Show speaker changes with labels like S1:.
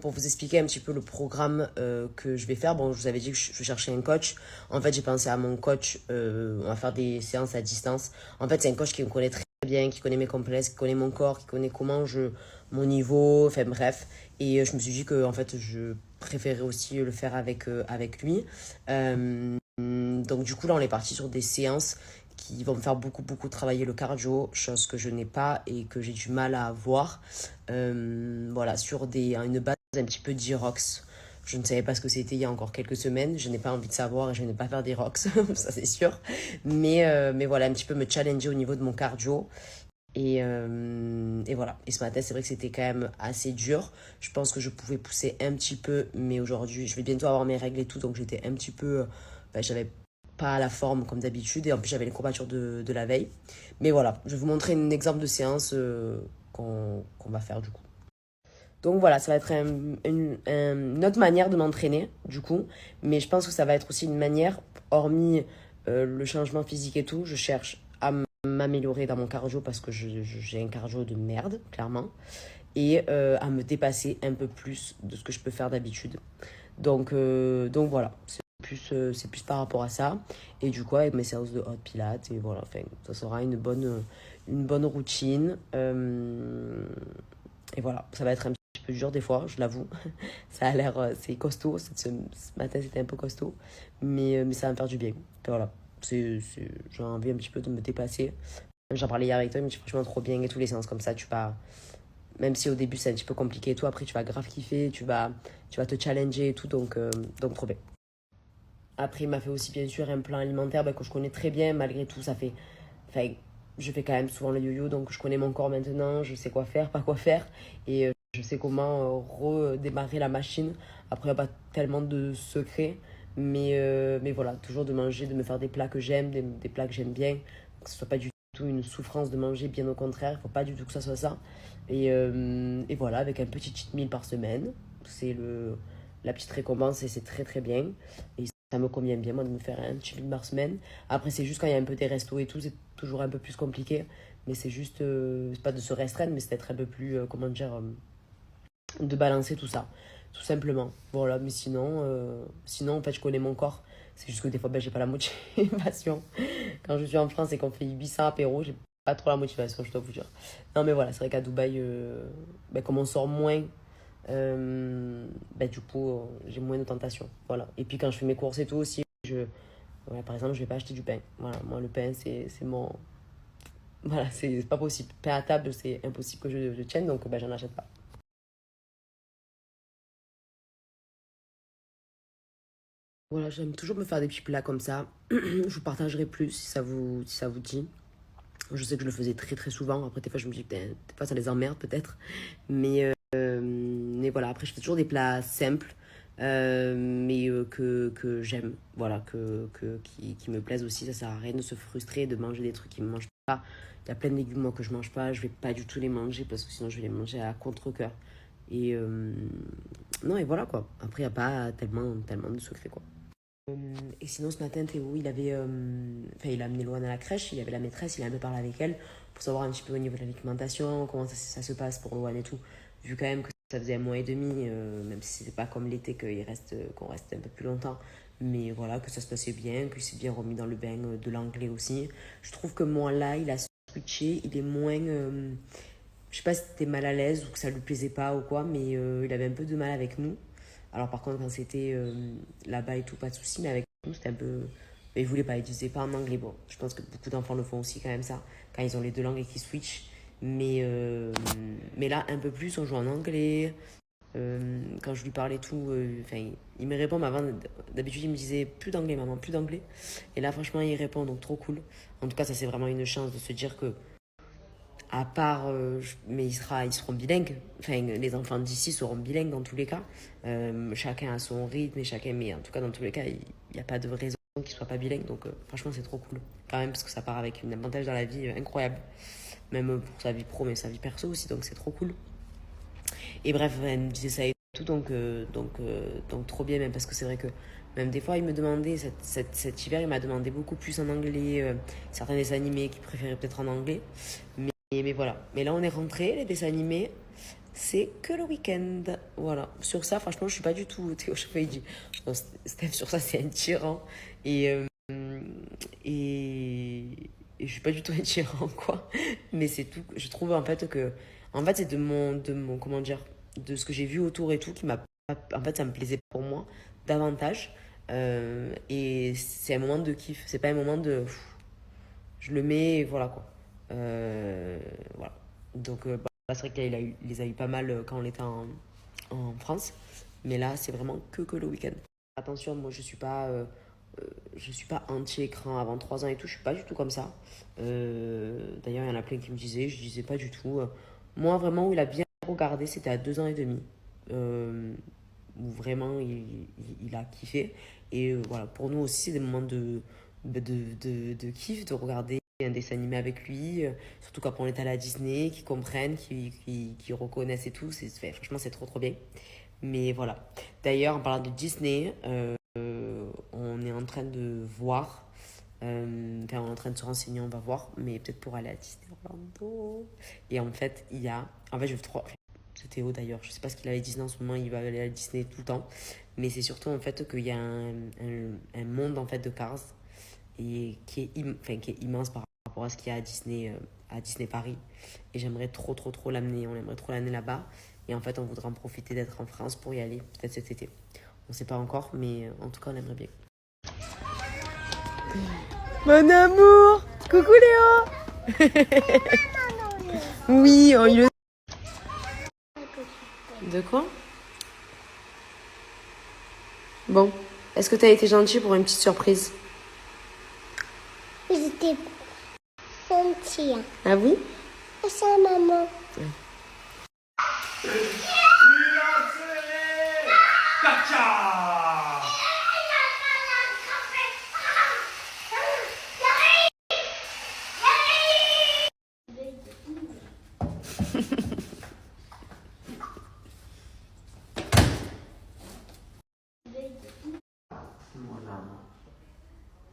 S1: pour vous expliquer un petit peu le programme que je vais faire, bon, je vous avais dit que je cherchais un coach. En fait, j'ai pensé à mon coach. On va faire des séances à distance. En fait, c'est un coach qui me connaît très bien, qui connaît mes complexes, qui connaît mon corps, qui connaît mon niveau, enfin bref. Et je me suis dit que en fait, je préférais aussi le faire avec lui. Donc du coup, là, on est parti sur des séances qui vont me faire beaucoup travailler le cardio, chose que je n'ai pas et que j'ai du mal à avoir. Voilà, sur une base un petit peu d'Irox. Je ne savais pas ce que c'était il y a encore quelques semaines. Je n'ai pas envie de savoir et je n'ai pas faire des rocks, ça c'est sûr. Mais voilà, un petit peu me challenger au niveau de mon cardio. Et voilà. Et ce matin, c'est vrai que c'était quand même assez dur. Je pense que je pouvais pousser un petit peu, mais aujourd'hui, je vais bientôt avoir mes règles et tout, donc j'étais un petit peu. J'avais pas la forme comme d'habitude, et en plus, j'avais les courbatures de la veille. Mais voilà, je vais vous montrer un exemple de séance qu'on va faire du coup. Donc voilà, ça va être une autre manière de m'entraîner, du coup. Mais je pense que ça va être aussi une manière, hormis le changement physique et tout, je cherche à m'améliorer dans mon cardio parce que j'ai un cardio de merde, clairement. Et à me dépasser un peu plus de ce que je peux faire d'habitude. Donc voilà, c'est plus par rapport à ça. Et du coup, avec mes séances de hot pilates, et voilà, enfin, ça sera une bonne routine. Et voilà, ça va être un petit peu dur des fois, je l'avoue. Ça a l'air, c'est costaud. Ce matin, c'était un peu costaud. Mais ça va me faire du bien. Et voilà, j'ai envie un petit peu de me dépasser. J'en parlais hier avec toi, il me dit franchement trop bien et tous les séances comme ça, tu vas. Même si au début c'est un petit peu compliqué et tout, après tu vas grave kiffer, tu vas te challenger et tout, donc trop bien. Après, il m'a fait aussi bien sûr un plan alimentaire que je connais très bien, malgré tout, ça fait. Enfin, je fais quand même souvent le yo-yo, donc je connais mon corps maintenant, je sais quoi faire, pas quoi faire, et je sais comment redémarrer la machine. Après, il n'y a pas tellement de secrets, mais voilà, toujours de manger, de me faire des plats que j'aime, des plats que j'aime bien, que ce soit pas du tout une souffrance de manger, bien au contraire, il ne faut pas du tout que ça soit ça. Et voilà, avec un petit cheat meal par semaine, c'est la petite récompense et c'est très bien. Et ça me convient bien, moi, de me faire un cheat meal par semaine. Après, c'est juste quand il y a un peu des restos et tout, c'est toujours un peu plus compliqué. Mais c'est juste, c'est pas de se restreindre, mais c'est d'être un peu plus, comment dire, de balancer tout ça, tout simplement. Voilà, mais sinon en fait, je connais mon corps. C'est juste que des fois, j'ai pas la motivation. Quand je suis en France et qu'on fait 800 apéros, j'ai pas trop la motivation, je dois vous dire. Non, mais voilà, c'est vrai qu'à Dubaï, comme on sort moins, du coup, j'ai moins de tentation. Voilà. Et puis quand je fais mes courses et tout aussi, voilà, par exemple, je vais pas acheter du pain. Voilà, moi, le pain, c'est mon. Voilà, c'est pas possible. Pain à table, c'est impossible que je tienne, donc j'en achète pas. Voilà, j'aime toujours me faire des petits plats comme ça. Je vous partagerai plus si ça vous dit. Je sais que je le faisais très souvent. Après, des fois, je me dis, putain, des fois, ça les emmerde peut-être. Mais voilà, après, je fais toujours des plats simples, mais que j'aime. Voilà, qui me plaisent aussi. Ça sert à rien de se frustrer, de manger des trucs qui ne me mangent pas. Il y a plein de légumes, moi, que je mange pas. Je vais pas du tout les manger parce que sinon, je vais les manger à contre-cœur. Et non, et voilà quoi. Après, il n'y a pas tellement de secrets quoi. Et sinon, ce matin, Théo, il a amené Loane à la crèche, il y avait la maîtresse, il a un peu parlé avec elle pour savoir un petit peu au niveau de l'alimentation, comment ça se passe pour Loane et tout. Vu quand même que ça faisait un mois et demi, même si c'était pas comme l'été qu'on reste un peu plus longtemps. Mais voilà, que ça se passait bien, qu'il s'est bien remis dans le bain de l'anglais aussi. Je trouve que moi, là, il a switché, il est moins. Je sais pas si c'était mal à l'aise ou que ça lui plaisait pas ou quoi, mais il avait un peu de mal avec nous. Alors par contre, quand c'était là-bas et tout, pas de souci, mais avec nous, c'était un peu. Mais il voulait pas, il disait pas en anglais. Bon, je pense que beaucoup d'enfants le font aussi quand même ça, quand ils ont les deux langues et qu'ils switchent. Mais là, un peu plus, on joue en anglais. Quand je lui parlais tout, il me répond, mais avant, d'habitude, il me disait plus d'anglais, maman, plus d'anglais. Et là, franchement, il répond, donc trop cool. En tout cas, ça, c'est vraiment une chance de se dire que à part, mais ils seront bilingues. Enfin, les enfants d'ici seront bilingues dans tous les cas. Chacun a son rythme et chacun, mais en tout cas, dans tous les cas, il n'y a pas de raison qu'ils ne soient pas bilingues. Donc, franchement, c'est trop cool. Quand même, parce que ça part avec un avantage dans la vie incroyable. Même pour sa vie pro, mais sa vie perso aussi. Donc, c'est trop cool. Et bref, elle me disait ça et tout. Donc trop bien, même parce que c'est vrai que même des fois, il me demandait, cet hiver, il m'a demandé beaucoup plus en anglais. Certains dessins animés qu'il préférait peut-être en anglais. Mais voilà. Mais là, on est rentré, les dessins animés. c'est que le week-end. Voilà. Sur ça, franchement, je suis pas du tout. Théo, je fais dit. Non, Steph, sur ça, c'est un tyran. Et, et je suis pas du tout un tyran, quoi. Mais c'est tout. Je trouve en fait que. En fait, c'est de mon. Comment dire? De ce que j'ai vu autour et tout qui m'a. En fait, ça me plaisait pour moi davantage. Et c'est un moment de kiff. C'est pas un moment de. Je le mets, et voilà quoi. Voilà. Donc, bah, c'est vrai qu'il les a eu pas mal quand on était en France. Mais là, c'est vraiment que le week-end. Attention, moi, je suis pas anti-écran avant 3 ans et tout. Je suis pas du tout comme ça. D'ailleurs, il y en a plein qui me disaient, je disais pas du tout. Moi, vraiment, où il a bien regardé, c'était à 2 ans et demi. Euh, Où vraiment, il a kiffé. Et voilà, pour nous aussi, c'est des moments de kiff, de regarder un dessin animé avec lui, surtout quand on est à la Disney, qui comprennent, qui reconnaissent et tout. Franchement, c'est trop trop bien. Mais voilà. D'ailleurs, en parlant de Disney, on est en train de voir, enfin, on est en train de se renseigner, on va voir, mais peut-être pour aller à Disney Orlando. Et en fait, en fait, je veux trop. C'est Théo d'ailleurs, je sais pas ce qu'il avait Disney en ce moment, il va aller à Disney tout le temps. Mais c'est surtout en fait qu'il y a un monde en fait de Cars et enfin, qui est immense par rapport à ce qu'il y a à Disney Paris. Et j'aimerais trop, trop, trop l'amener. On aimerait trop l'amener là-bas. Et en fait, on voudrait en profiter d'être en France pour y aller, peut-être cet été. On sait pas encore, mais en tout cas, on aimerait bien. Mon amour! Coucou Léo! Oui, on le. De quoi? Bon, est-ce que t'as été gentil pour une petite surprise?
S2: J'étais gentille.
S1: Ah oui?
S2: C'est ça, maman.
S1: Ouais.